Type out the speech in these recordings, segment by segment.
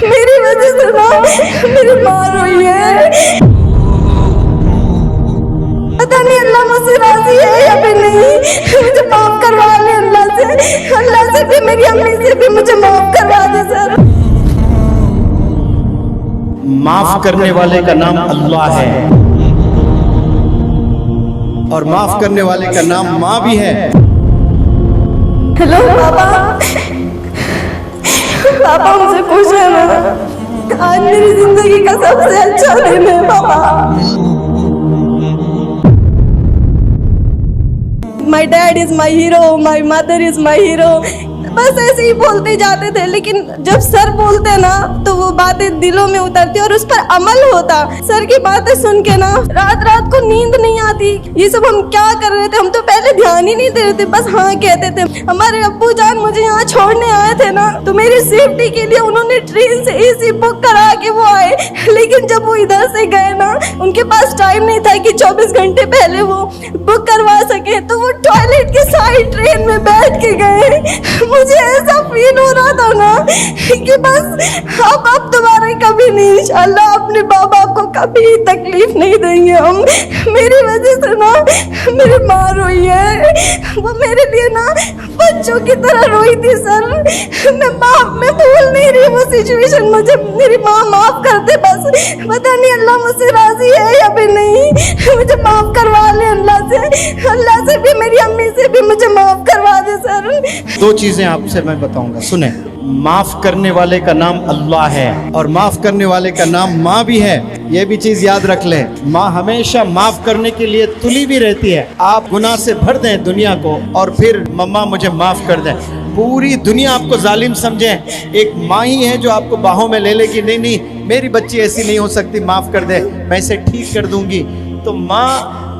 मेरी वजह से ना मेरी माँ रोई है। पता नहीं अल्लाह मुझसे राजी है या फिर नहीं। मुझे माफ करवा ले अल्लाह से भी, मेरी अम्मी से भी मुझे माफ करवा दे सर। माफ करने वाले का नाम अल्लाह है और माफ करने वाले का नाम माँ भी है। हेलो पापा, पापा मुझे खुश है ना, आज मेरी जिंदगी का सबसे अच्छा दिन है पापा। My dad is my hero, my mother is my hero, बस ऐसे ही बोलते जाते थे। लेकिन जब सर बोलते ना तो वो बातें दिलों में उतरती और उस पर अमल होता। सर की बातें सुन के ना रात रात को नींद नहीं आती। ये सब हम क्या कर रहे थे, हम तो पहले ध्यान ही नहीं दे रहे थे, बस हाँ कहते थे। हमारे अब्बू जान मुझे यहाँ छोड़ने आए थे ना, तो मेरी सेफ्टी के लिए उन्होंने ट्रेन से एसी बुक करा के वो आए। लेकिन जब वो इधर से गए ना, उनके पास टाइम नहीं था कि 24 घंटे पहले वो बुक करवा सके, तो वो टॉयलेट के साइड ट्रेन में बैठ के गए। मुझे ऐसा फील हो रहा था ना कि बस अब दोबारा कभी नहीं, इंशाल्लाह अपने माँ बाप को कभी तकलीफ नहीं देंगे हम। मेरी वजह से ना मेरी माँ रोई है, वो मेरे लिए ना बच्चों की तरह रोई थी सर। मैं भूल नहीं रही वो सिचुएशन, मुझे मेरी माँ माफ कर दे बस। पता नहीं अल्लाह मुझसे राजी है या फिर नहीं, मुझे माफ करवा ले अल्लाह से भी, मेरी अम्मी से भी मुझे माफ करवा दे सर। दो चीजें आपसे मैं बताऊंगा, सुने। माफ करने वाले का नाम अल्लाह है और माफ करने वाले का नाम माँ भी है। ये भी चीज याद रख ले, माँ हमेशा माफ करने के लिए तुली भी रहती है। आप गुनाह से भर दें दुनिया को और फिर मम्मा मुझे माफ कर दें, पूरी दुनिया आपको जालिम समझे, एक माँ ही है जो आपको बाहों में ले लेगी। नहीं नहीं, मेरी बच्ची ऐसी नहीं हो सकती, माफ कर दे, मैं इसे ठीक कर दूंगी। तो माँ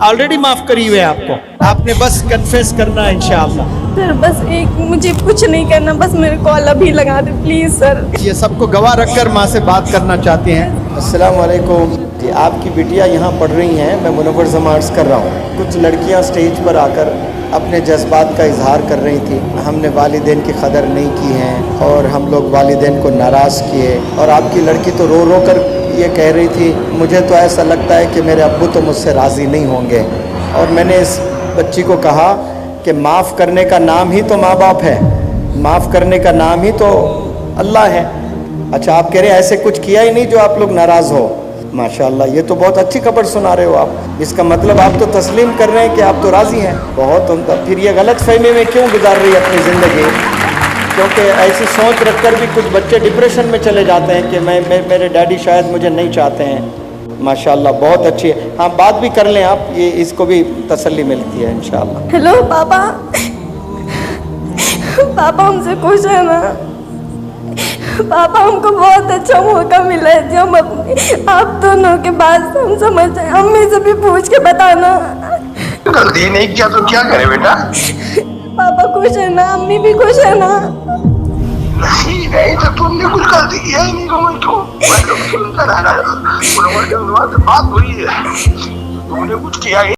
ऑलरेडी माफ करी हुई है आपको, आपने बस कन्फेस करना है इंशाअल्लाह। सर बस एक, मुझे कुछ नहीं करना, बस मेरे कॉल अभी लगा दे प्लीज सर। ये सबको गवाह रखकर माँ से बात करना चाहते हैं। अस्सलाम वालेकुम जी, आपकी बिटिया यहाँ पढ़ रही हैं, मैं मुनव्वर जमार्स कर रहा हूँ। कुछ लड़कियाँ स्टेज पर आकर अपने जज्बात का इजहार कर रही थी। हमने वालिदैन की कदर नहीं की है और हम लोग वालिदैन को नाराज़ किए। और आपकी लड़की तो रो रो कर ये कह रही थी, मुझे तो ऐसा लगता है कि मेरे अब्बू तो मुझसे राज़ी नहीं होंगे। और मैंने इस बच्ची को कहा कि माफ़ करने का नाम ही तो माँ बाप है, माफ़ करने का नाम ही तो अल्लाह है। अच्छा, आप कह रहे हैं ऐसे कुछ किया ही नहीं जो आप लोग नाराज़ हो। माशाअल्लाह, ये तो बहुत अच्छी खबर सुना रहे हो आप। इसका मतलब आप तो तस्लीम कर रहे हैं कि आप तो राज़ी हैं। बहुत उम्दा। फिर ये गलत फहमी में क्यों गुजार रही है अपनी ज़िंदगी? क्योंकि ऐसी सोच रखकर भी कुछ बच्चे डिप्रेशन में चले जाते हैं कि मेरे डैडी शायद मुझे नहीं चाहते हैं। माशाअल्लाह, बहुत अच्छी है। हाँ, बात भी कर लें आप, ये इसको भी तसल्ली मिलती है इंशाअल्लाह। हेलो पापा, पापा हमसे खुश है ना? पापा हमको बहुत अच्छा मौका मिला है जो हम अपने आप दोनों के बाद हम समझ जाए। अम्मी से भी पूछ के बताना। गलती नहीं किया तो क्या करे बेटा? पापा खुश है ना? अम्मी भी खुश है ना? नहीं नहीं, तो तुमने कुछ गलती किया ही नहीं। मैं तो सुनकर आ रहा था, बात हुई है, तुमने कुछ किया ही